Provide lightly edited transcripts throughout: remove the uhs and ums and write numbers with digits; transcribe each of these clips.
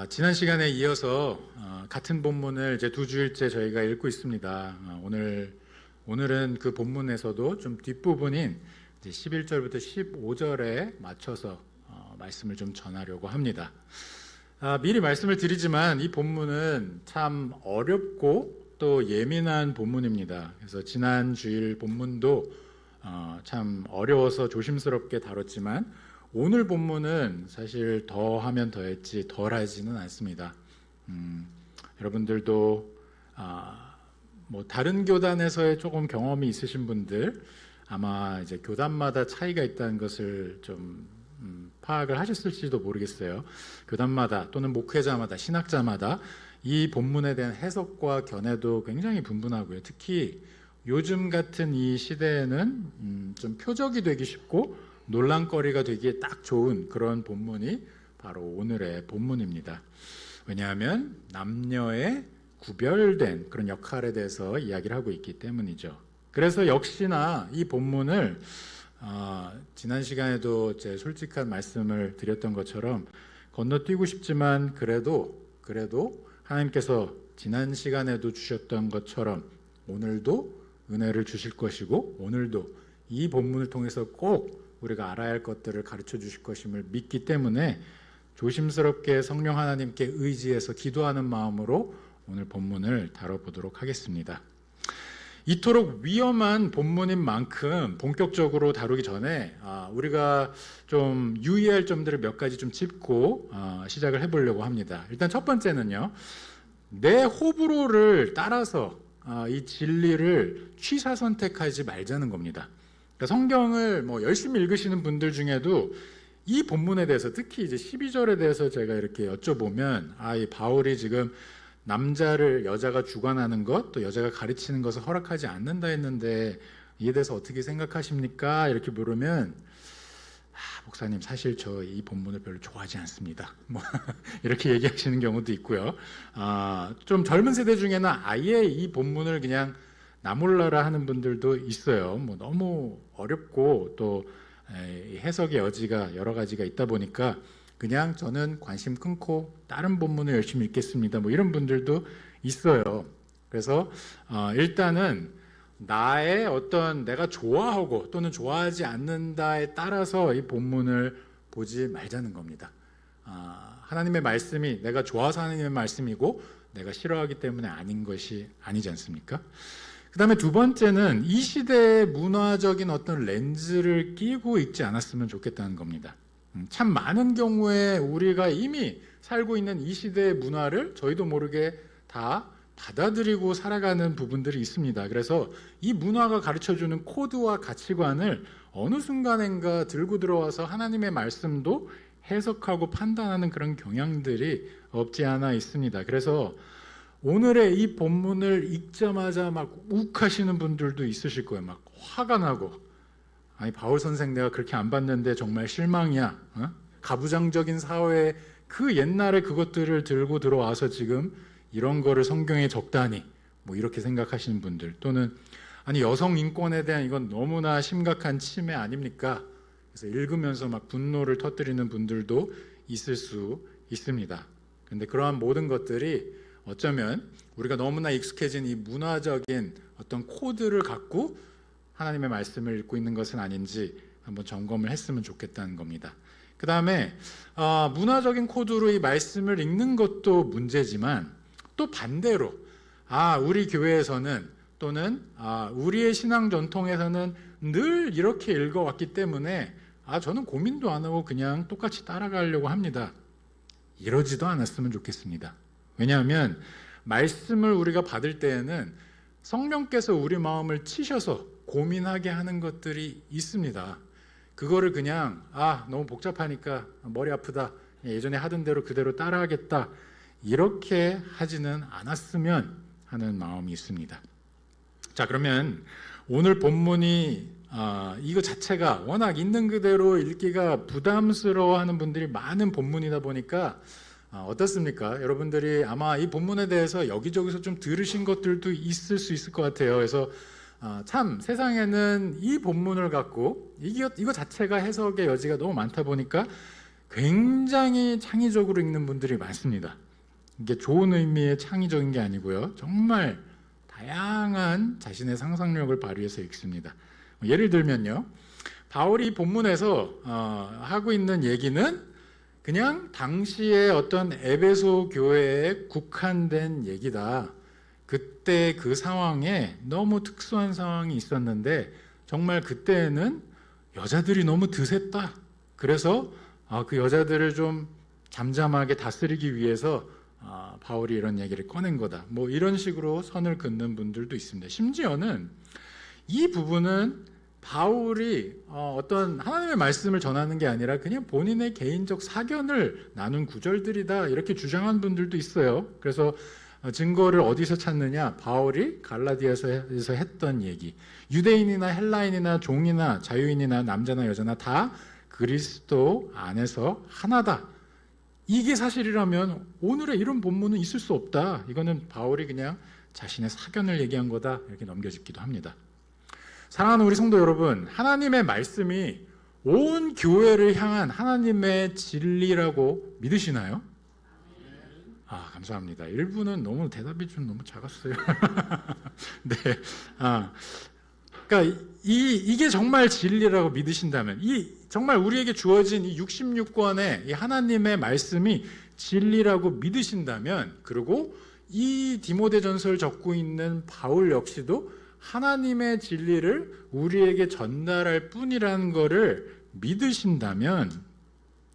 지난 시간에 이어서 같은 본문을 이제 두 주일째 저희가 읽고 있습니다. 오늘은 그 본문에서도 좀 뒷부분인 이제 11절부터 15절에 맞춰서 말씀을 좀 전하려고 합니다. 미리 말씀을 드리지만 이 본문은 참 어렵고 또 예민한 본문입니다. 그래서 지난 주일 본문도 참 어려워서 조심스럽게 다뤘지만 오늘 본문은 사실 더하면 더했지 덜하지는 않습니다. 여러분들도 뭐 다른 교단에서의 조금 경험이 있으신 분들 아마 이제 교단마다 차이가 있다는 것을 좀 파악을 하셨을지도 모르겠어요. 교단마다 또는 목회자마다 신학자마다 이 본문에 대한 해석과 견해도 굉장히 분분하고요. 특히 요즘 같은 이 시대에는 좀 표적이 되기 쉽고 논란거리가 되기에 딱 좋은 그런 본문이 바로 오늘의 본문입니다. 왜냐하면 남녀의 구별된 그런 역할에 대해서 이야기를 하고 있기 때문이죠. 그래서 역시나 이 본문을 지난 시간에도 제 솔직한 말씀을 드렸던 것처럼 건너뛰고 싶지만 그래도 하나님께서 지난 시간에도 주셨던 것처럼 오늘도 은혜를 주실 것이고 오늘도 이 본문을 통해서 꼭 우리가 알아야 할 것들을 가르쳐 주실 것임을 믿기 때문에 조심스럽게 성령 하나님께 의지해서 기도하는 마음으로 오늘 본문을 다뤄보도록 하겠습니다. 이토록 위험한 본문인 만큼 본격적으로 다루기 전에 우리가 좀 유의할 점들을 몇 가지 좀 짚고 시작을 해보려고 합니다. 일단 첫 번째는요, 내 호불호를 따라서 이 진리를 취사 선택하지 말자는 겁니다. 성경을 뭐 열심히 읽으시는 분들 중에도 이 본문에 대해서 특히 이제 12절에 대해서 제가 이렇게 여쭤보면 이 바울이 지금 남자를 여자가 주관하는 것 또 여자가 가르치는 것을 허락하지 않는다 했는데 이에 대해서 어떻게 생각하십니까? 이렇게 물으면 목사님 사실 저 이 본문을 별로 좋아하지 않습니다. 뭐 이렇게 얘기하시는 경우도 있고요. 좀 젊은 세대 중에는 아예 이 본문을 그냥 나 몰라라 하는 분들도 있어요. 뭐 너무 어렵고 또 해석의 여지가 여러 가지가 있다 보니까 그냥 저는 관심 끊고 다른 본문을 열심히 읽겠습니다. 뭐 이런 분들도 있어요. 그래서 일단은 나의 어떤 내가 좋아하고 또는 좋아하지 않는다에 따라서 이 본문을 보지 말자는 겁니다. 하나님의 말씀이 내가 좋아서 하나님의 말씀이고 내가 싫어하기 때문에 아닌 것이 아니지 않습니까? 그 다음에 두 번째는 이 시대의 문화적인 어떤 렌즈를 끼고 있지 않았으면 좋겠다는 겁니다. 참 많은 경우에 우리가 이미 살고 있는 이 시대의 문화를 저희도 모르게 다 받아들이고 살아가는 부분들이 있습니다. 그래서 이 문화가 가르쳐주는 코드와 가치관을 어느 순간인가 들고 들어와서 하나님의 말씀도 해석하고 판단하는 그런 경향들이 없지 않아 있습니다. 그래서 오늘의 이 본문을 읽자마자 막 욱하시는 분들도 있으실 거예요. 막 화가 나고 아니 바울 선생 내가 그렇게 안 봤는데 정말 실망이야. 가부장적인 사회 그 옛날에 그것들을 들고 들어와서 지금 이런 거를 성경에 적다니 뭐 이렇게 생각하시는 분들 또는 아니 여성 인권에 대한 이건 너무나 심각한 침해 아닙니까? 그래서 읽으면서 막 분노를 터뜨리는 분들도 있을 수 있습니다. 그런데 그러한 모든 것들이 어쩌면 우리가 너무나 익숙해진 이 문화적인 어떤 코드를 갖고 하나님의 말씀을 읽고 있는 것은 아닌지 한번 점검을 했으면 좋겠다는 겁니다. 그 다음에 문화적인 코드로 이 말씀을 읽는 것도 문제지만 또 반대로 우리 교회에서는 또는 우리의 신앙 전통에서는 늘 이렇게 읽어왔기 때문에 저는 고민도 안 하고 그냥 똑같이 따라가려고 합니다. 이러지도 않았으면 좋겠습니다. 왜냐하면 말씀을 우리가 받을 때에는 성령께서 우리 마음을 치셔서 고민하게 하는 것들이 있습니다. 그거를 그냥 너무 복잡하니까 머리 아프다 예전에 하던 대로 그대로 따라하겠다 이렇게 하지는 않았으면 하는 마음이 있습니다. 자, 그러면 오늘 본문이 이거 자체가 워낙 있는 그대로 읽기가 부담스러워하는 분들이 많은 본문이다 보니까 어떻습니까? 여러분들이 아마 이 본문에 대해서 여기저기서 좀 들으신 것들도 있을 수 있을 것 같아요. 그래서 참 세상에는 이 본문을 갖고 이거 자체가 해석의 여지가 너무 많다 보니까 굉장히 창의적으로 읽는 분들이 많습니다. 이게 좋은 의미의 창의적인 게 아니고요, 정말 다양한 자신의 상상력을 발휘해서 읽습니다. 예를 들면요, 바울이 본문에서 하고 있는 얘기는 그냥 당시에 어떤 에베소 교회에 국한된 얘기다. 그때 그 상황에 너무 특수한 상황이 있었는데 정말 그때는 여자들이 너무 드셌다. 그래서 그 여자들을 좀 잠잠하게 다스리기 위해서 바울이 이런 얘기를 꺼낸 거다. 뭐 이런 식으로 선을 긋는 분들도 있습니다. 심지어는 이 부분은 바울이 어떤 하나님의 말씀을 전하는 게 아니라 그냥 본인의 개인적 사견을 나눈 구절들이다, 이렇게 주장한 분들도 있어요. 그래서 증거를 어디서 찾느냐? 바울이 갈라디아에서 했던 얘기. 유대인이나 헬라인이나 종이나 자유인이나 남자나 여자나 다 그리스도 안에서 하나다. 이게 사실이라면 오늘의 이런 본문은 있을 수 없다. 이거는 바울이 그냥 자신의 사견을 얘기한 거다, 이렇게 넘겨짓기도 합니다. 사랑하는 우리 성도 여러분, 하나님의 말씀이 온 교회를 향한 하나님의 진리라고 믿으시나요? 감사합니다. 일부는 너무 대답이 좀 너무 작았어요. 네, 그러니까 이게 정말 진리라고 믿으신다면, 정말 우리에게 주어진 이 66권의 이 하나님의 말씀이 진리라고 믿으신다면, 그리고 이 디모데전서를 적고 있는 바울 역시도 하나님의 진리를 우리에게 전달할 뿐이라는 것을 믿으신다면,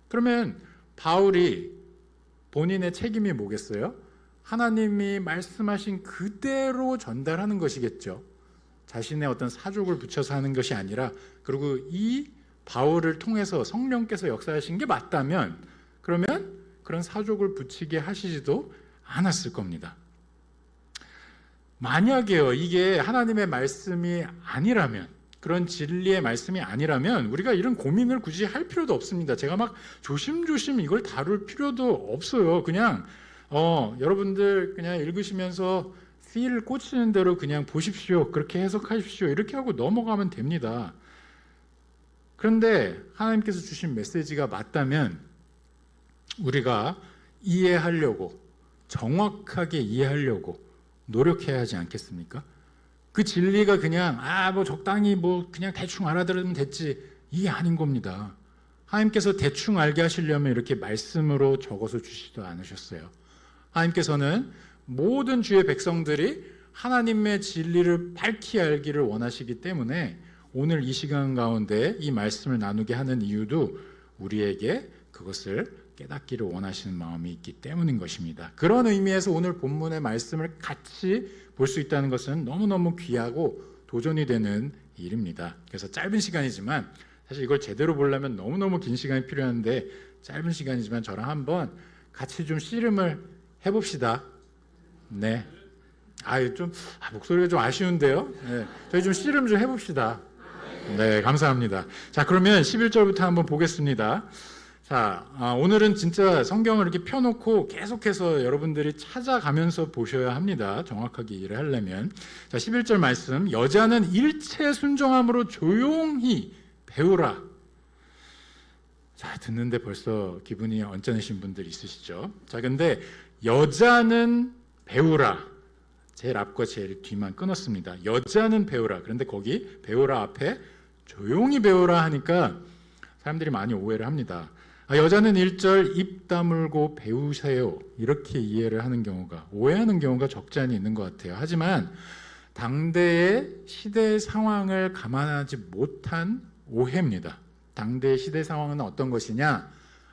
그러면 바울이 본인의 책임이 뭐겠어요? 하나님이 말씀하신 그대로 전달하는 것이겠죠. 자신의 어떤 사족을 붙여서 하는 것이 아니라, 그리고 이 바울을 통해서 성령께서 역사하신 게 맞다면, 그러면 그런 사족을 붙이게 하시지도 않았을 겁니다. 만약에요, 이게 하나님의 말씀이 아니라면, 그런 진리의 말씀이 아니라면 우리가 이런 고민을 굳이 할 필요도 없습니다. 제가 막 조심조심 이걸 다룰 필요도 없어요. 그냥 여러분들 그냥 읽으시면서 필 꽂히는 대로 그냥 보십시오, 그렇게 해석하십시오, 이렇게 하고 넘어가면 됩니다. 그런데 하나님께서 주신 메시지가 맞다면 우리가 이해하려고, 정확하게 이해하려고 노력해야 하지 않겠습니까? 그 진리가 그냥 뭐 적당히 뭐 그냥 대충 알아들으면 됐지, 이게 아닌 겁니다. 하나님께서 대충 알게 하시려면 이렇게 말씀으로 적어서 주시지도 않으셨어요. 하나님께서는 모든 주의 백성들이 하나님의 진리를 밝히 알기를 원하시기 때문에 오늘 이 시간 가운데 이 말씀을 나누게 하는 이유도 우리에게 그것을 깨닫기를 원하시는 마음이 있기 때문인 것입니다. 그런 의미에서 오늘 본문의 말씀을 같이 볼 수 있다는 것은 너무너무 귀하고 도전이 되는 일입니다. 그래서 짧은 시간이지만, 사실 이걸 제대로 보려면 너무너무 긴 시간이 필요한데 짧은 시간이지만 저랑 한번 같이 좀 씨름을 해봅시다. 네. 목소리가 좀 아쉬운데요. 네. 저희 좀 씨름 좀 해봅시다. 네, 감사합니다. 자, 그러면 11절부터 한번 보겠습니다. 자, 오늘은 진짜 성경을 이렇게 펴놓고 계속해서 여러분들이 찾아가면서 보셔야 합니다. 정확하게 이해를 하려면. 자, 11절 말씀. 여자는 일체 순종함으로 조용히 배우라. 자, 듣는데 벌써 기분이 언짢으신 분들 있으시죠? 자, 근데 여자는 배우라. 제일 앞과 제일 뒤만 끊었습니다. 여자는 배우라. 그런데 거기 배우라 앞에 조용히 배우라 하니까 사람들이 많이 오해를 합니다. 여자는 1절 입 다물고 배우세요, 이렇게 이해를 하는 경우가, 오해하는 경우가 적지 않이 있는 것 같아요. 하지만 당대의 시대 상황을 감안하지 못한 오해입니다. 당대의 시대 상황은 어떤 것이냐?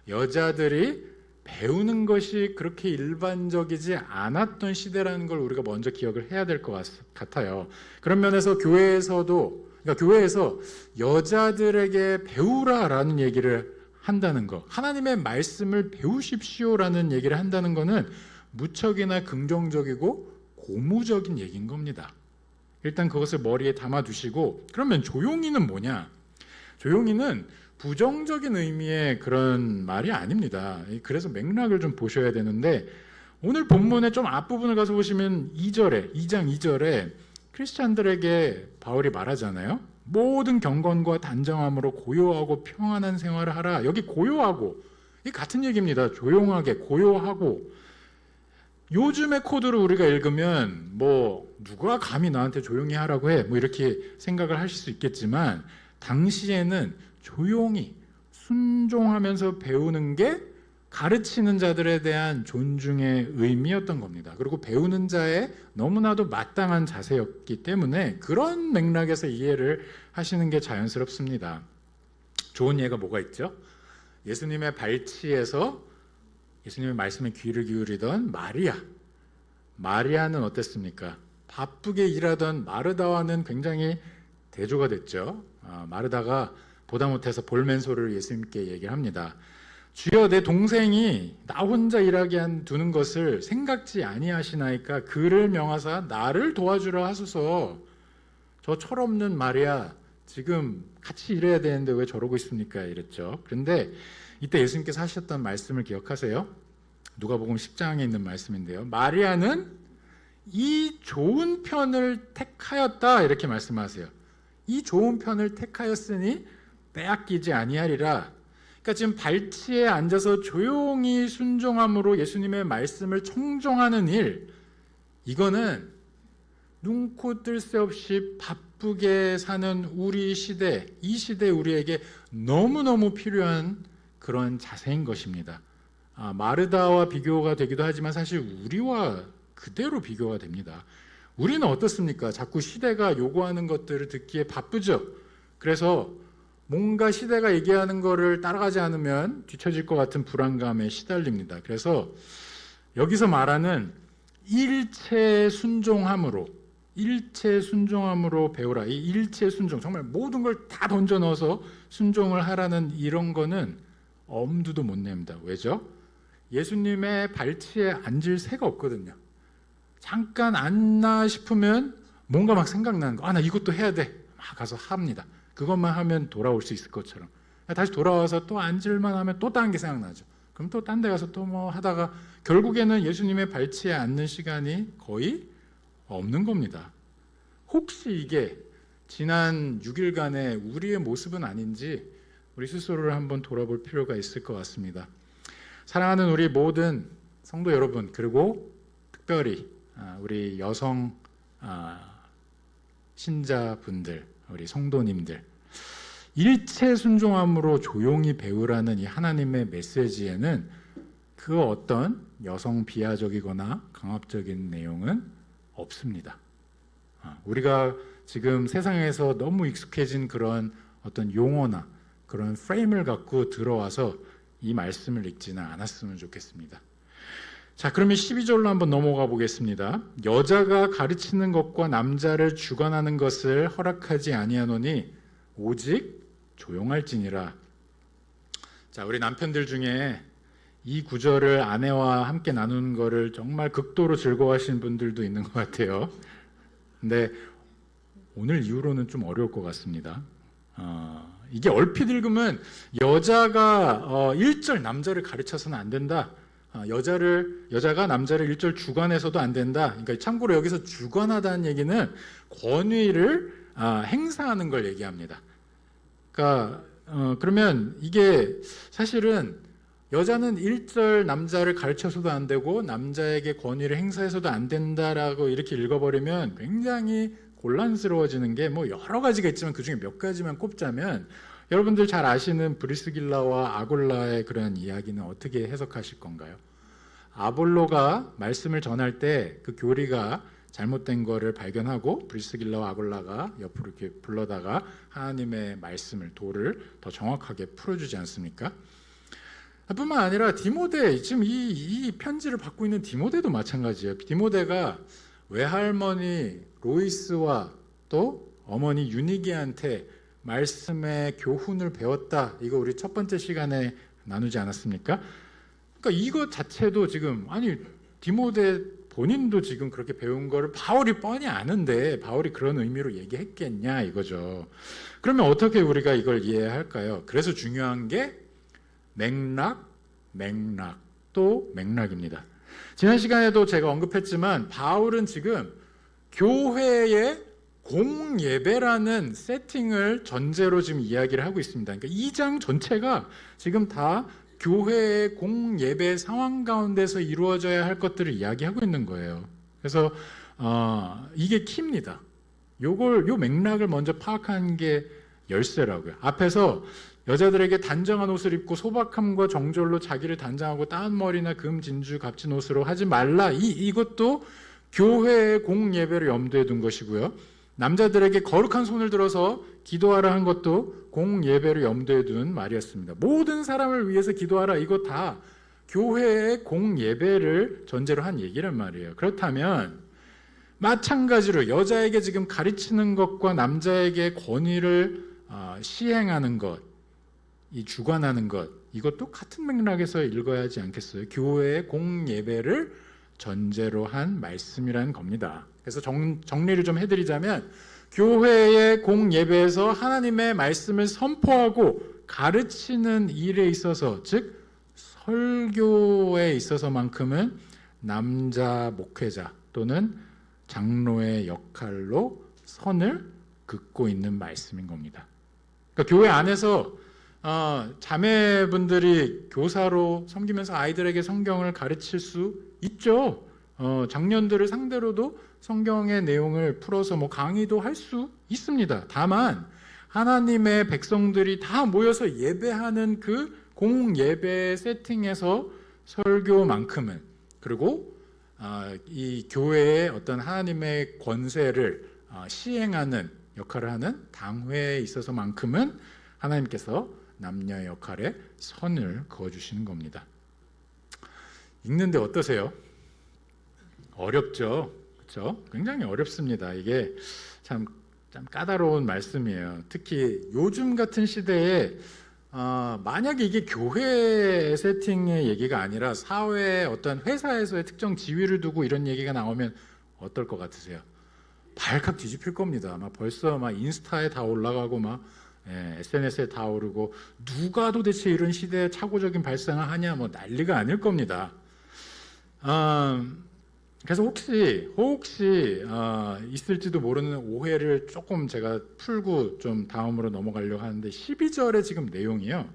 여자들이 배우는 것이 그렇게 일반적이지 않았던 시대라는 걸 우리가 먼저 기억을 해야 될 것 같아요. 그런 면에서 교회에서 여자들에게 배우라라는 얘기를 한다는 것, 하나님의 말씀을 배우십시오라는 얘기를 한다는 것은 무척이나 긍정적이고 고무적인 얘기인 겁니다. 일단 그것을 머리에 담아두시고, 그러면 조용히는 뭐냐? 조용히는 부정적인 의미의 그런 말이 아닙니다. 그래서 맥락을 좀 보셔야 되는데, 오늘 본문의 좀 앞부분을 가서 보시면 2장 2절에 크리스찬들에게 바울이 말하잖아요. 모든 경건과 단정함으로 고요하고 평안한 생활을 하라. 여기 고요하고, 이 같은 얘기입니다. 조용하게, 고요하고. 요즘의 코드로 우리가 읽으면 뭐 누가 감히 나한테 조용히 하라고 해, 뭐 이렇게 생각을 하실 수 있겠지만, 당시에는 조용히 순종하면서 배우는 게 가르치는 자들에 대한 존중의 의미였던 겁니다. 그리고 배우는 자의 너무나도 마땅한 자세였기 때문에 그런 맥락에서 이해를 하시는 게 자연스럽습니다. 좋은 예가 뭐가 있죠? 예수님의 발치에서 예수님의 말씀에 귀를 기울이던 마리아는 어땠습니까? 바쁘게 일하던 마르다와는 굉장히 대조가 됐죠. 마르다가 보다 못해서 볼멘소를 예수님께 얘기합니다. 주여, 내 동생이 나 혼자 일하게 두는 것을 생각지 아니하시나이까 그를 명하사 나를 도와주라 하소서. 저 철없는 마리아 지금 같이 일해야 되는데 왜 저러고 있습니까? 이랬죠. 그런데 이때 예수님께서 하셨던 말씀을 기억하세요? 누가복음 10장에 있는 말씀인데요. 마리아는 이 좋은 편을 택하였다, 이렇게 말씀하세요. 이 좋은 편을 택하였으니 빼앗기지 아니하리라. 그러니까 지금 발치에 앉아서 조용히 순종함으로 예수님의 말씀을 청종하는 일, 이거는 눈코 뜰 새 없이 바쁘게 사는 우리 시대, 이 시대 우리에게 너무너무 필요한 그런 자세인 것입니다. 마르다와 비교가 되기도 하지만 사실 우리와 그대로 비교가 됩니다. 우리는 어떻습니까? 자꾸 시대가 요구하는 것들을 듣기에 바쁘죠. 그래서 뭔가 시대가 얘기하는 거를 따라가지 않으면 뒤처질 것 같은 불안감에 시달립니다. 그래서 여기서 말하는 일체 순종함으로 배우라. 이 일체 순종, 정말 모든 걸 다 던져 넣어서 순종을 하라는 이런 거는 엄두도 못 냅니다. 왜죠? 예수님의 발치에 앉을 새가 없거든요. 잠깐 앉나 싶으면 뭔가 막 생각나는 거. 나 이것도 해야 돼. 막 가서 합니다. 그것만 하면 돌아올 수 있을 것처럼. 다시 돌아와서 또 앉을만 하면 또 다른 게 생각나죠. 그럼 또 딴 데 가서 또 뭐 하다가 결국에는 예수님의 발치에 앉는 시간이 거의 없는 겁니다. 혹시 이게 지난 6일간의 우리의 모습은 아닌지 우리 스스로를 한번 돌아볼 필요가 있을 것 같습니다. 사랑하는 우리 모든 성도 여러분, 그리고 특별히 우리 여성 신자분들, 우리 성도님들, 일체 순종함으로 조용히 배우라는 이 하나님의 메시지에는 그 어떤 여성 비하적이거나 강압적인 내용은 없습니다. 우리가 지금 세상에서 너무 익숙해진 그런 어떤 용어나 그런 프레임을 갖고 들어와서 이 말씀을 읽지는 않았으면 좋겠습니다. 자, 그러면 12절로 한번 넘어가 보겠습니다. 여자가 가르치는 것과 남자를 주관하는 것을 허락하지 아니하노니 오직 조용할지니라. 자, 우리 남편들 중에 이 구절을 아내와 함께 나누는 거를 정말 극도로 즐거워하시는 분들도 있는 것 같아요. 근데 오늘 이후로는 좀 어려울 것 같습니다. 이게 얼핏 읽으면 여자가 1절 남자를 가르쳐서는 안 된다. 여자가 남자를 일절 주관해서도 안 된다. 그러니까 참고로 여기서 주관하다는 얘기는 권위를 행사하는 걸 얘기합니다. 그러니까 그러면 이게 사실은 여자는 일절 남자를 가르쳐서도 안 되고 남자에게 권위를 행사해서도 안 된다라고 이렇게 읽어버리면 굉장히 곤란스러워지는 게 뭐 여러 가지가 있지만 그 중에 몇 가지만 꼽자면 여러분들 잘 아시는 브리스길라와 아골라의 그런 이야기는 어떻게 해석하실 건가요? 아볼로가 말씀을 전할 때 그 교리가 잘못된 거를 발견하고 브리스길라와 아골라가 옆으로 이렇게 불러다가 하나님의 말씀을, 도를 더 정확하게 풀어주지 않습니까? 뿐만 아니라 디모데, 지금 이 편지를 받고 있는 디모데도 마찬가지예요. 디모데가 외할머니 로이스와 또 어머니 유니기한테 말씀의 교훈을 배웠다. 이거 우리 첫 번째 시간에 나누지 않았습니까? 그러니까 이것 자체도 지금 디모데 본인도 지금 그렇게 배운 거를 바울이 뻔히 아는데 바울이 그런 의미로 얘기했겠냐 이거죠. 그러면 어떻게 우리가 이걸 이해할까요? 그래서 중요한 게 맥락, 또 맥락입니다. 지난 시간에도 제가 언급했지만 바울은 지금 교회의 공예배라는 세팅을 전제로 지금 이야기를 하고 있습니다. 그러니까 2장 전체가 지금 다 교회의 공예배 상황 가운데서 이루어져야 할 것들을 이야기하고 있는 거예요. 그래서 이게 키입니다. 요 맥락을 먼저 파악하는 게 열쇠라고요. 앞에서 여자들에게 단정한 옷을 입고 소박함과 정절로 자기를 단장하고 따은 머리나 금, 진주, 값진 옷으로 하지 말라. 이것도 교회의 공예배를 염두에 둔 것이고요. 남자들에게 거룩한 손을 들어서 기도하라 한 것도 공예배를 염두에 둔 말이었습니다. 모든 사람을 위해서 기도하라. 이거 다 교회의 공예배를 전제로 한 얘기란 말이에요. 그렇다면 마찬가지로 여자에게 지금 가르치는 것과 남자에게 권위를 시행하는 것, 이 주관하는 것, 이것도 같은 맥락에서 읽어야 하지 않겠어요? 교회의 공예배를 전제로 한 말씀이라는 겁니다. 그래서 정리를 좀 해드리자면 교회의 공예배에서 하나님의 말씀을 선포하고 가르치는 일에 있어서, 즉 설교에 있어서만큼은 남자 목회자 또는 장로의 역할로 선을 긋고 있는 말씀인 겁니다. 그러니까 교회 안에서 자매분들이 교사로 섬기면서 아이들에게 성경을 가르칠 수 있죠. 장년들을 상대로도 성경의 내용을 풀어서 강의도 할 수 있습니다. 다만 하나님의 백성들이 다 모여서 예배하는 그 공예배 세팅에서 설교만큼은, 그리고 이 교회의 어떤 하나님의 권세를 시행하는 역할을 하는 당회에 있어서만큼은 하나님께서 남녀의 역할에 선을 그어주시는 겁니다. 읽는데 어떠세요? 어렵죠? 그렇죠? 굉장히 어렵습니다. 이게 참 까다로운 말씀이에요. 특히 요즘 같은 시대에 만약에 이게 교회 세팅의 얘기가 아니라 사회 어떤 회사에서의 특정 지위를 두고 이런 얘기가 나오면 어떨 것 같으세요? 발칵 뒤집힐 겁니다. 벌써 인스타에 다 올라가고 SNS에 다 오르고 누가 도대체 이런 시대에 착오적인 발상을 하냐 난리가 아닐 겁니다. 그래서 혹시 있을지도 모르는 오해를 조금 제가 풀고 좀 다음으로 넘어가려고 하는데 12절의 지금 내용이요,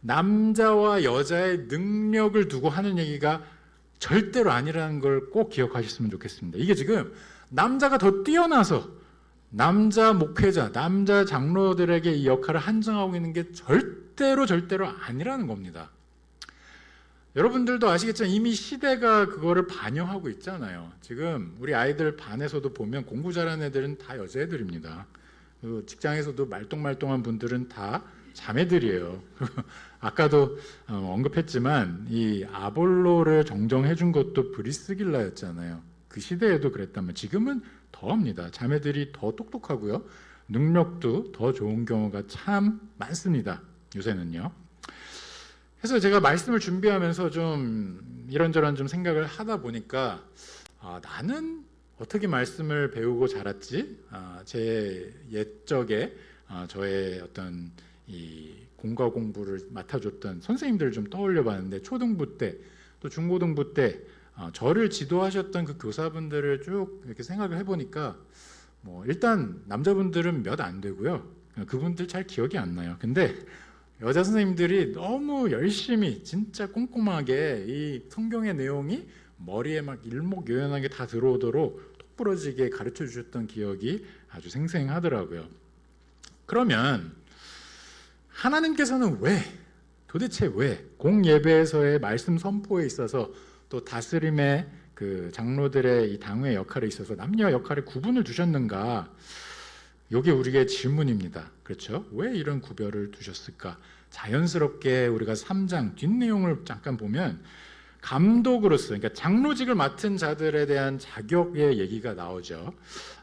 남자와 여자의 능력을 두고 하는 얘기가 절대로 아니라는 걸 꼭 기억하셨으면 좋겠습니다. 이게 지금 남자가 더 뛰어나서 남자 목회자, 남자 장로들에게 이 역할을 한정하고 있는 게 절대로 아니라는 겁니다. 여러분들도 아시겠지만 이미 시대가 그거를 반영하고 있잖아요. 지금 우리 아이들 반에서도 보면 공부 잘하는 애들은 다 여자애들입니다. 직장에서도 말똥말똥한 분들은 다 자매들이에요. 아까도 언급했지만 이 아볼로를 정정해 준 것도 브리스길라였잖아요. 그 시대에도 그랬다면 지금은 더합니다. 자매들이 더 똑똑하고요, 능력도 더 좋은 경우가 참 많습니다. 요새는요. 그래서 제가 말씀을 준비하면서 좀 이런저런 좀 생각을 하다 보니까 나는 어떻게 말씀을 배우고 자랐지? 제 옛적에 저의 어떤 이 공과 공부를 맡아줬던 선생님들을 좀 떠올려 봤는데, 초등부 때 또 중고등부 때 저를 지도하셨던 그 교사분들을 쭉 이렇게 생각을 해보니까 일단 남자분들은 몇 안 되고요, 그분들 잘 기억이 안 나요. 근데 여자 선생님들이 너무 열심히 진짜 꼼꼼하게 이 성경의 내용이 머리에 일목요연하게 다 들어오도록 똑부러지게 가르쳐 주셨던 기억이 아주 생생하더라고요. 그러면 하나님께서는 도대체 왜 공예배에서의 말씀 선포에 있어서 또 다스림의 그 장로들의 이 당회 역할에 있어서 남녀 역할에 구분을 두셨는가? 이게 우리의 질문입니다. 그렇죠? 왜 이런 구별을 두셨을까? 자연스럽게 우리가 3장 뒷내용을 잠깐 보면 감독으로서, 그러니까 장로직을 맡은 자들에 대한 자격의 얘기가 나오죠.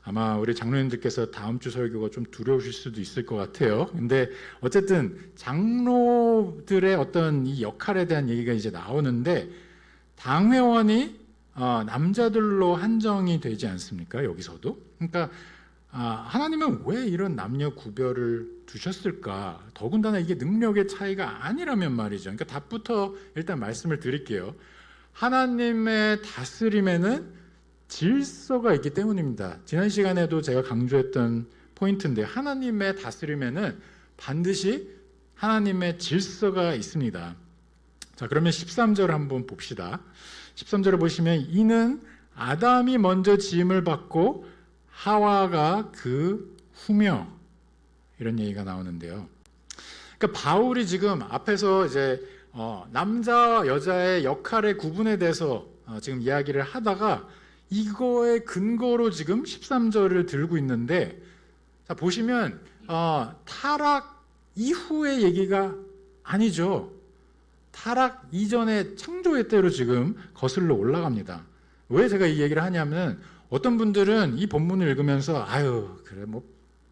아마 우리 장로님들께서 다음 주 설교가 좀 두려우실 수도 있을 것 같아요. 근데 어쨌든 장로들의 어떤 이 역할에 대한 얘기가 이제 나오는데, 당회원이 남자들로 한정이 되지 않습니까? 여기서도. 그러니까 하나님은 왜 이런 남녀 구별을 두셨을까? 더군다나 이게 능력의 차이가 아니라면 말이죠. 그러니까 답부터 일단 말씀을 드릴게요. 하나님의 다스림에는 질서가 있기 때문입니다. 지난 시간에도 제가 강조했던 포인트인데, 하나님의 다스림에는 반드시 하나님의 질서가 있습니다. 자, 그러면 13절 한번 봅시다. 13절을 보시면 이는 아담이 먼저 지음을 받고 하와가 그 후며, 이런 얘기가 나오는데요. 그러니까 바울이 지금 앞에서 이제 남자 여자의 역할의 구분에 대해서 지금 이야기를 하다가 이거의 근거로 지금 13절을 들고 있는데, 자, 보시면 타락 이후의 얘기가 아니죠. 타락 이전의 창조의 때로 지금 거슬러 올라갑니다. 왜 제가 이 얘기를 하냐면, 어떤 분들은 이 본문을 읽으면서 아유, 그래 뭐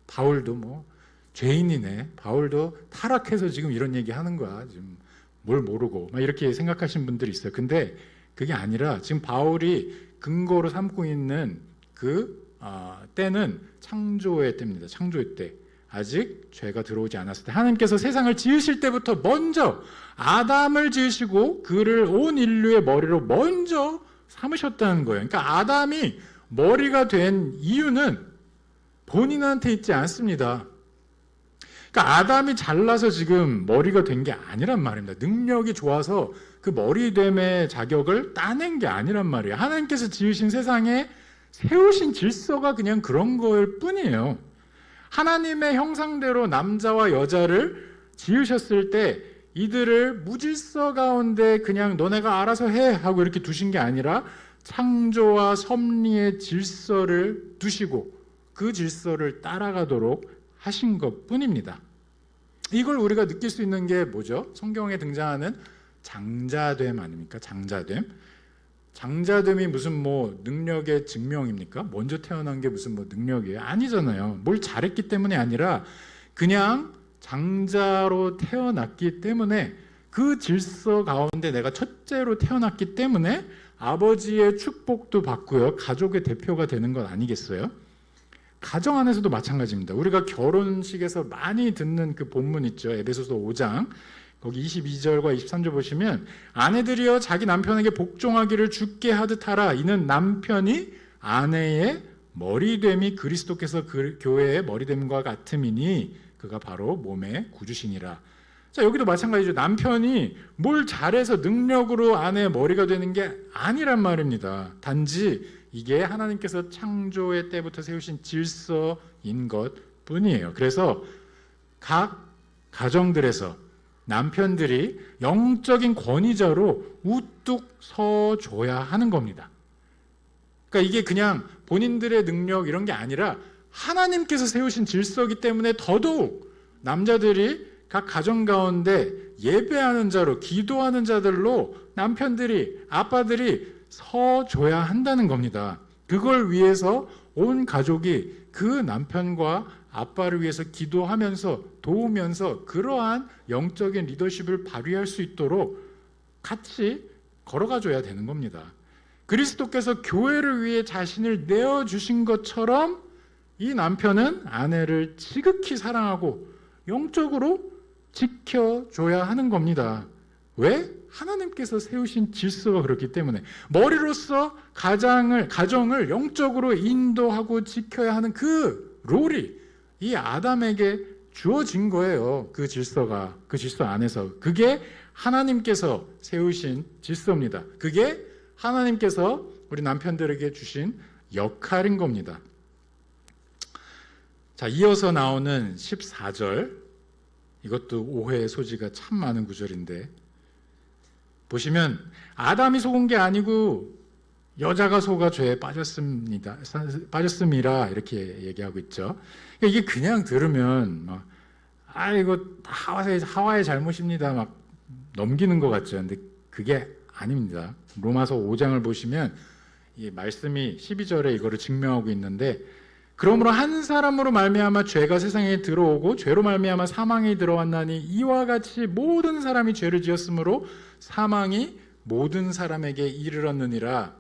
바울도 뭐 죄인이네, 바울도 타락해서 지금 이런 얘기 하는 거야, 지금 뭘 모르고, 막 이렇게 생각하시는 분들이 있어요. 근데 그게 아니라 지금 바울이 근거로 삼고 있는 그 때는 창조의 때입니다. 창조의 때, 아직 죄가 들어오지 않았을 때, 하나님께서 세상을 지으실 때부터 먼저 아담을 지으시고 그를 온 인류의 머리로 먼저 삼으셨다는 거예요. 그러니까 아담이 머리가 된 이유는 본인한테 있지 않습니다. 그러니까 아담이 잘나서 지금 머리가 된 게 아니란 말입니다. 능력이 좋아서 그 머리됨의 자격을 따낸 게 아니란 말이에요. 하나님께서 지으신 세상에 세우신 질서가 그냥 그런 거일 뿐이에요. 하나님의 형상대로 남자와 여자를 지으셨을 때 이들을 무질서 가운데 그냥 너네가 알아서 해 하고 이렇게 두신 게 아니라 창조와 섭리의 질서를 두시고 그 질서를 따라가도록 하신 것 뿐입니다. 이걸 우리가 느낄 수 있는 게 뭐죠? 성경에 등장하는 장자됨 아닙니까? 장자됨. 장자됨이 무슨 뭐 능력의 증명입니까? 먼저 태어난 게 무슨 뭐 능력이에요? 아니잖아요. 뭘 잘했기 때문이 아니라 그냥 장자로 태어났기 때문에, 그 질서 가운데 내가 첫째로 태어났기 때문에 아버지의 축복도 받고요, 가족의 대표가 되는 것 아니겠어요? 가정 안에서도 마찬가지입니다. 우리가 결혼식에서 많이 듣는 그 본문 있죠. 에베소서 5장 거기 22절과 23절 보시면 아내들이여 자기 남편에게 복종하기를 주께 하듯 하라. 이는 남편이 아내의 머리됨이 그리스도께서 그 교회의 머리됨과 같음이니 그가 바로 몸의 구주시니라. 자, 여기도 마찬가지죠. 남편이 뭘 잘해서 능력으로 아내의 머리가 되는 게 아니란 말입니다. 단지 이게 하나님께서 창조의 때부터 세우신 질서인 것 뿐이에요. 그래서 각 가정들에서 남편들이 영적인 권위자로 우뚝 서줘야 하는 겁니다. 그러니까 이게 그냥 본인들의 능력 이런 게 아니라 하나님께서 세우신 질서이기 때문에 더더욱 남자들이 각 가정 가운데 예배하는 자로, 기도하는 자들로 남편들이, 아빠들이 서줘야 한다는 겁니다. 그걸 위해서 온 가족이 그 남편과 아빠를 위해서 기도하면서 도우면서 그러한 영적인 리더십을 발휘할 수 있도록 같이 걸어가줘야 되는 겁니다. 그리스도께서 교회를 위해 자신을 내어주신 것처럼 이 남편은 아내를 지극히 사랑하고 영적으로 지켜줘야 하는 겁니다. 왜? 하나님께서 세우신 질서가 그렇기 때문에. 머리로서 가정을 영적으로 인도하고 지켜야 하는 그 롤이 이 아담에게 주어진 거예요. 그 질서가, 그 질서 안에서. 그게 하나님께서 세우신 질서입니다. 그게 하나님께서 우리 남편들에게 주신 역할인 겁니다. 자, 이어서 나오는 14절, 이것도 오해의 소지가 참 많은 구절인데, 보시면 아담이 속은 게 아니고 여자가 속아 죄에 빠졌음이라 이렇게 얘기하고 있죠. 이게 그냥 들으면 막, 이거 하와의 잘못입니다 막 넘기는 것 같죠. 근데 그게 아닙니다. 로마서 5장을 보시면 이 말씀이 12절에 이거를 증명하고 있는데, 그러므로 한 사람으로 말미암아 죄가 세상에 들어오고 죄로 말미암아 사망이 들어왔나니 이와 같이 모든 사람이 죄를 지었으므로 사망이 모든 사람에게 이르렀느니라.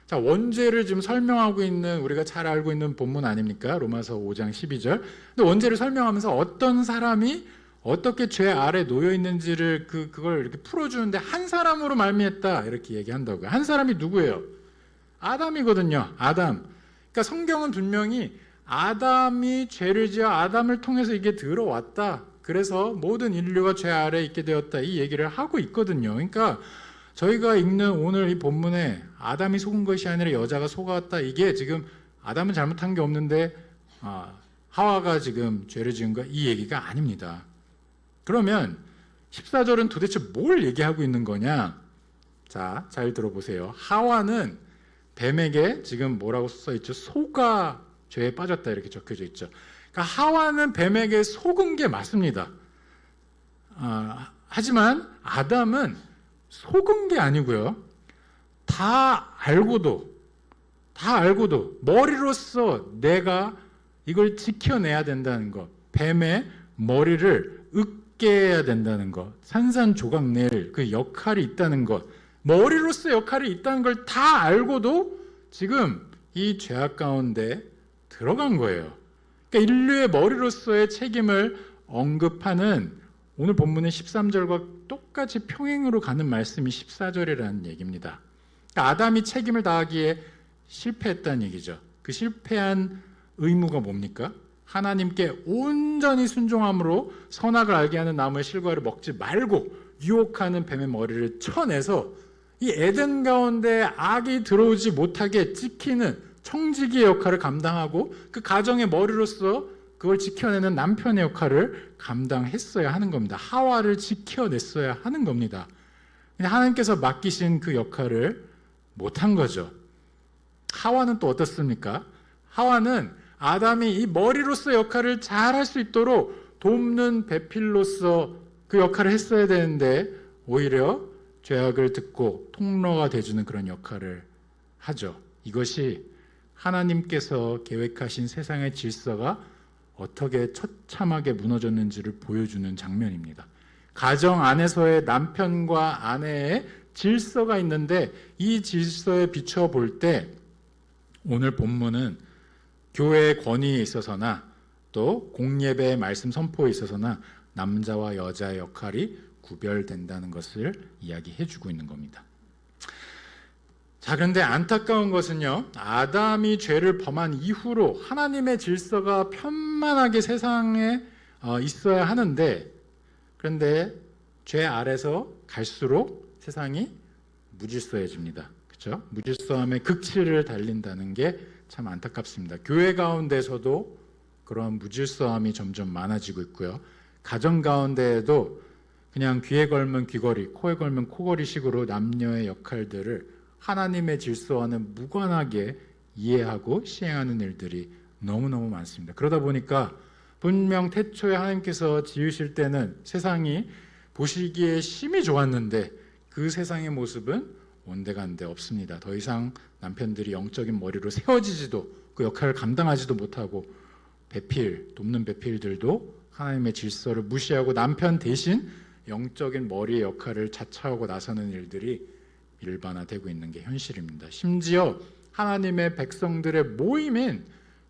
자, 원죄를 지금 설명하고 있는, 우리가 잘 알고 있는 본문 아닙니까? 로마서 5장 12절. 근데 원죄를 설명하면서 어떤 사람이 어떻게 죄 아래 놓여 있는지를 그걸 이렇게 풀어주는데 한 사람으로 말미했다 이렇게 얘기한다고요. 한 사람이 누구예요? 아담이거든요. 아담. 그러니까 성경은 분명히 아담이 죄를 지어 아담을 통해서 이게 들어왔다, 그래서 모든 인류가 죄 아래에 있게 되었다, 이 얘기를 하고 있거든요. 그러니까 저희가 읽는 오늘 이 본문에 아담이 속은 것이 아니라 여자가 속았다, 이게 지금 아담은 잘못한 게 없는데 하와가 지금 죄를 지은 거, 이 얘기가 아닙니다. 그러면 14절은 도대체 뭘 얘기하고 있는 거냐? 자, 잘 들어보세요. 하와는 뱀에게 지금 뭐라고 써 있죠? 속아 죄에 빠졌다, 이렇게 적혀져 있죠. 그러니까 하와는 뱀에게 속은 게 맞습니다. 하지만 아담은 속은 게 아니고요. 다 알고도 머리로서 내가 이걸 지켜내야 된다는 것, 뱀의 머리를 으깨야 된다는 것, 산산조각 낼 그 역할이 있다는 것, 머리로서 역할이 있다는 걸 다 알고도 지금 이 죄악 가운데 들어간 거예요. 그러니까 인류의 머리로서의 책임을 언급하는 오늘 본문의 13절과 똑같이 평행으로 가는 말씀이 14절이라는 얘기입니다. 그러니까 아담이 책임을 다하기에 실패했다는 얘기죠. 그 실패한 의무가 뭡니까? 하나님께 온전히 순종함으로 선악을 알게 하는 나무의 실과를 먹지 말고 유혹하는 뱀의 머리를 쳐내서 이 에덴 가운데 악이 들어오지 못하게 지키는 청지기의 역할을 감당하고 그 가정의 머리로서 그걸 지켜내는 남편의 역할을 감당했어야 하는 겁니다. 하와를 지켜냈어야 하는 겁니다. 하나님께서 맡기신 그 역할을 못한 거죠. 하와는 또 어떻습니까? 하와는 아담이 이 머리로서 역할을 잘 할 수 있도록 돕는 배필로서 그 역할을 했어야 되는데 오히려 죄악을 듣고 통로가 돼주는 그런 역할을 하죠. 이것이 하나님께서 계획하신 세상의 질서가 어떻게 처참하게 무너졌는지를 보여주는 장면입니다. 가정 안에서의 남편과 아내의 질서가 있는데 이 질서에 비춰 볼 때 오늘 본문은 교회의 권위에 있어서나 또 공예배의 말씀 선포에 있어서나 남자와 여자의 역할이 구별된다는 것을 이야기해 주고 있는 겁니다. 자, 그런데 안타까운 것은요, 아담이 죄를 범한 이후로 하나님의 질서가 편만하게 세상에 있어야 하는데, 그런데 죄 아래서 갈수록 세상이 무질서해집니다. 그렇죠? 무질서함의 극치를 달린다는 게 참 안타깝습니다. 교회 가운데서도 그런 무질서함이 점점 많아지고 있고요. 가정 가운데에도 그냥 귀에 걸면 귀걸이, 코에 걸면 코걸이식으로 남녀의 역할들을 하나님의 질서와는 무관하게 이해하고 시행하는 일들이 너무너무 많습니다. 그러다 보니까 분명 태초에 하나님께서 지으실 때는 세상이 보시기에 심히 좋았는데 그 세상의 모습은 온데간데 없습니다. 더 이상 남편들이 영적인 머리로 세워지지도 그 역할을 감당하지도 못하고 돕는 배필들도 하나님의 질서를 무시하고 남편 대신 영적인 머리의 역할을 자처하고 나서는 일들이 일반화되고 있는 게 현실입니다. 심지어 하나님의 백성들의 모임인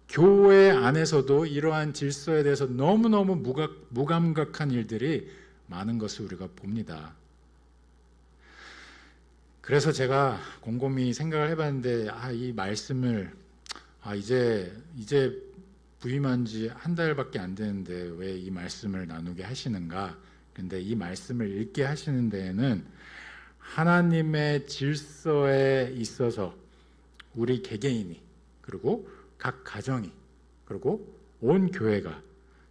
교회 안에서도 이러한 질서에 대해서 너무너무 무감각한 일들이 많은 것을 우리가 봅니다. 그래서 제가 곰곰이 생각을 해봤는데 이 말씀을 이제 부임한 지 한 달밖에 안 되는데 왜 이 말씀을 나누게 하시는가? 근데 이 말씀을 읽게 하시는 데에는 하나님의 질서에 있어서 우리 개개인이 그리고 각 가정이 그리고 온 교회가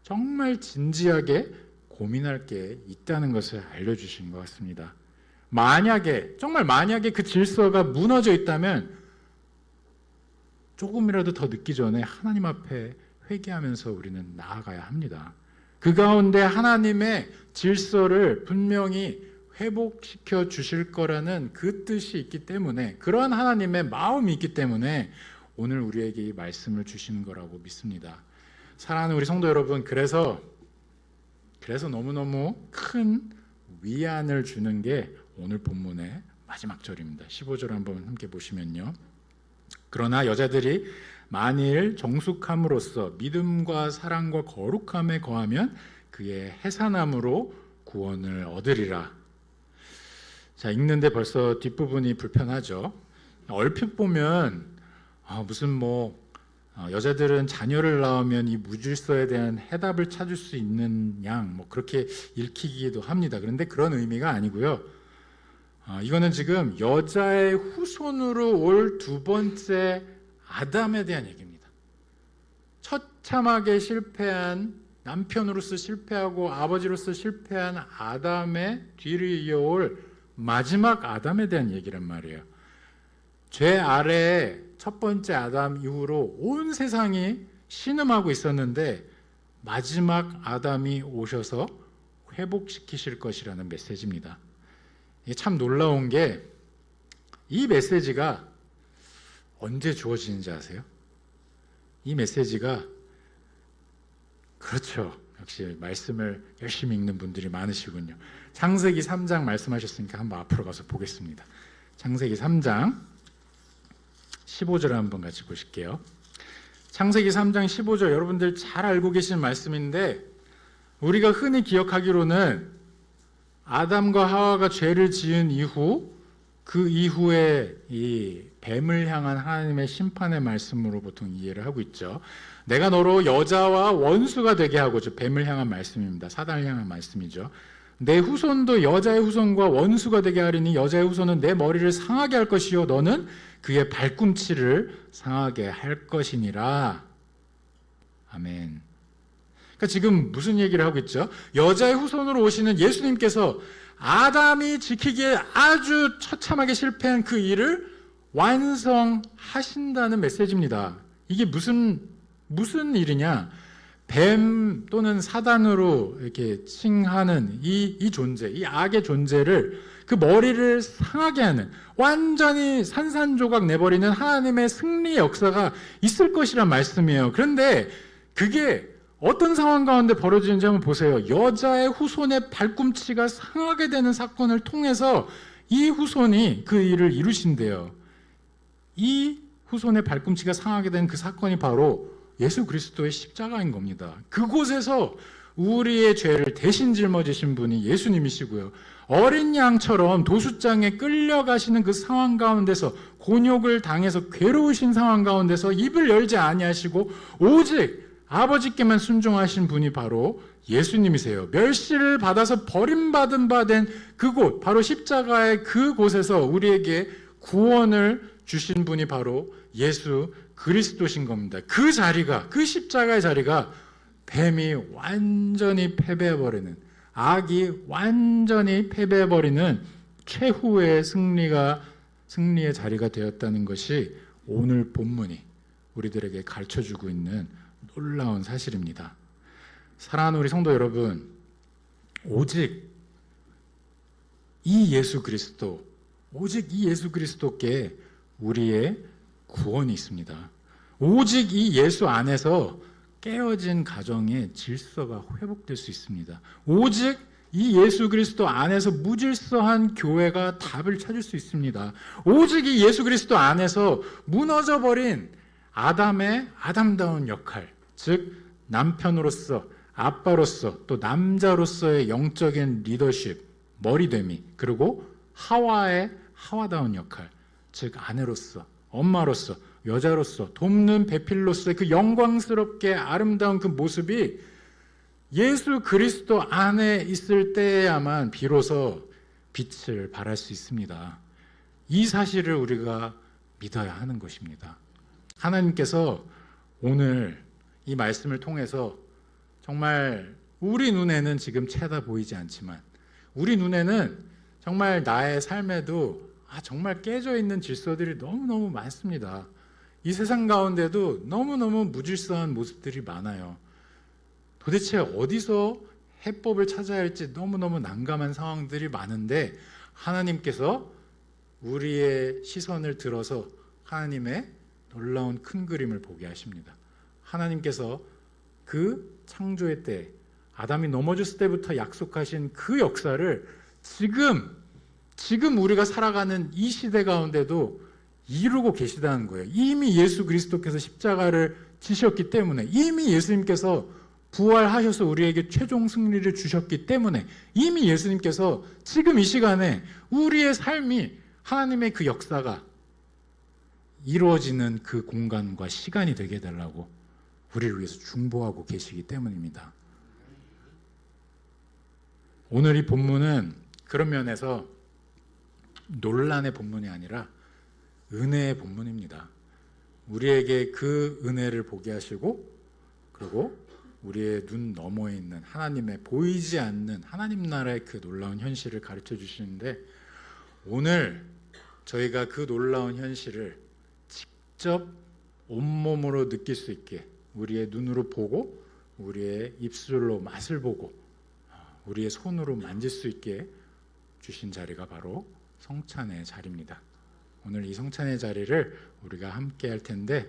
정말 진지하게 고민할 게 있다는 것을 알려주신 것 같습니다. 정말 만약에 그 질서가 무너져 있다면 조금이라도 더 늦기 전에 하나님 앞에 회개하면서 우리는 나아가야 합니다. 그 가운데 하나님의 질서를 분명히 회복시켜 주실 거라는 그 뜻이 있기 때문에, 그러한 하나님의 마음이 있기 때문에 오늘 우리에게 이 말씀을 주시는 거라고 믿습니다. 사랑하는 우리 성도 여러분, 그래서 너무너무 큰 위안을 주는 게 오늘 본문의 마지막 절입니다. 15절 한번 함께 보시면요. 그러나 여자들이 만일 정숙함으로써 믿음과 사랑과 거룩함에 거하면 그의 해산함으로 구원을 얻으리라. 자, 읽는데 벌써 뒷부분이 불편하죠. 얼핏 보면 무슨 여자들은 자녀를 낳으면 이 무질서에 대한 해답을 찾을 수 있는 양, 뭐 그렇게 읽히기도 합니다. 그런데 그런 의미가 아니고요. 이거는 지금 여자의 후손으로 올 두 번째 아담에 대한 얘기입니다. 처참하게 실패한 남편으로서 실패하고 아버지로서 실패한 아담의 뒤를 이어올 마지막 아담에 대한 얘기란 말이에요. 죄 아래에 첫 번째 아담 이후로 온 세상이 신음하고 있었는데 마지막 아담이 오셔서 회복시키실 것이라는 메시지입니다. 이게 참 놀라운 게 이 메시지가 언제 주어지는지 아세요? 이 메시지가 그렇죠. 역시 말씀을 열심히 읽는 분들이 많으시군요. 창세기 3장 말씀하셨으니까 한번 앞으로 가서 보겠습니다. 창세기 3장 15절을 한번 같이 보실게요. 창세기 3장 15절 여러분들 잘 알고 계신 말씀인데 우리가 흔히 기억하기로는 아담과 하와가 죄를 지은 이후 그 이후에 이 뱀을 향한 하나님의 심판의 말씀으로 보통 이해를 하고 있죠. 내가 너로 여자와 원수가 되게 하고, 뱀을 향한 말씀입니다. 사단을 향한 말씀이죠. 내 후손도 여자의 후손과 원수가 되게 하리니 여자의 후손은 내 머리를 상하게 할 것이요 너는 그의 발꿈치를 상하게 할 것이니라. 아멘. 그러니까 지금 무슨 얘기를 하고 있죠? 여자의 후손으로 오시는 예수님께서 아담이 지키기에 아주 처참하게 실패한 그 일을 완성하신다는 메시지입니다. 이게 무슨 일이냐? 뱀 또는 사단으로 이렇게 칭하는 이 존재, 이 악의 존재를 그 머리를 상하게 하는, 완전히 산산조각 내버리는 하나님의 승리의 역사가 있을 것이란 말씀이에요. 그런데 그게 어떤 상황 가운데 벌어지는지 한번 보세요. 여자의 후손의 발꿈치가 상하게 되는 사건을 통해서 이 후손이 그 일을 이루신대요. 이 후손의 발꿈치가 상하게 된 그 사건이 바로 예수 그리스도의 십자가인 겁니다. 그곳에서 우리의 죄를 대신 짊어지신 분이 예수님이시고요. 어린 양처럼 도수장에 끌려가시는 그 상황 가운데서 곤욕을 당해서 괴로우신 상황 가운데서 입을 열지 아니하시고 오직 아버지께만 순종하신 분이 바로 예수님이세요. 멸시를 받아서 버림받은 바 된 그곳, 바로 십자가의 그곳에서 우리에게 구원을 주신 분이 바로 예수 그리스도신 겁니다. 그 자리가, 그 십자가의 자리가 뱀이 완전히 패배해버리는, 악이 완전히 패배해버리는 최후의 승리의 자리가 되었다는 것이 오늘 본문이 우리들에게 가르쳐주고 있는 놀라운 사실입니다. 사랑하는 우리 성도 여러분, 오직 이 예수 그리스도께 우리의 구원이 있습니다. 오직 이 예수 안에서 깨어진 가정의 질서가 회복될 수 있습니다. 오직 이 예수 그리스도 안에서 무질서한 교회가 답을 찾을 수 있습니다. 오직 이 예수 그리스도 안에서 무너져버린 아담의 아담다운 역할, 즉 남편으로서, 아빠로서, 또 남자로서의 영적인 리더십, 머리됨이, 그리고 하와의 하와다운 역할, 즉 아내로서, 엄마로서, 여자로서, 돕는 배필로서의 그 영광스럽게 아름다운 그 모습이 예수 그리스도 안에 있을 때야만 비로소 빛을 발할 수 있습니다. 이 사실을 우리가 믿어야 하는 것입니다. 하나님께서 오늘 이 말씀을 통해서 정말 우리 눈에는 지금 채다 보이지 않지만 우리 눈에는 정말 나의 삶에도 정말 깨져 있는 질서들이 너무너무 많습니다. 이 세상 가운데도 너무너무 무질서한 모습들이 많아요. 도대체 어디서 해법을 찾아야 할지 너무너무 난감한 상황들이 많은데 하나님께서 우리의 시선을 들어서 하나님의 놀라운 큰 그림을 보게 하십니다. 하나님께서 그 창조의 때 아담이 넘어졌을 때부터 약속하신 그 역사를 지금 우리가 살아가는 이 시대 가운데도 이루고 계시다는 거예요. 이미 예수 그리스도께서 십자가를 지셨기 때문에, 이미 예수님께서 부활하셔서 우리에게 최종 승리를 주셨기 때문에, 이미 예수님께서 지금 이 시간에 우리의 삶이 하나님의 그 역사가 이루어지는 그 공간과 시간이 되게 해달라고 우리를 위해서 중보하고 계시기 때문입니다. 오늘 이 본문은 그런 면에서 논란의 본문이 아니라 은혜의 본문입니다. 우리에게 그 은혜를 보게 하시고, 그리고 우리의 눈 너머에 있는 하나님의 보이지 않는 하나님 나라의 그 놀라운 현실을 가르쳐 주시는데, 오늘 저희가 그 놀라운 현실을 직접 온몸으로 느낄 수 있게, 우리의 눈으로 보고 우리의 입술로 맛을 보고 우리의 손으로 만질 수 있게 주신 자리가 바로 성찬의 자리입니다. 오늘 이 성찬의 자리를 우리가 함께 할 텐데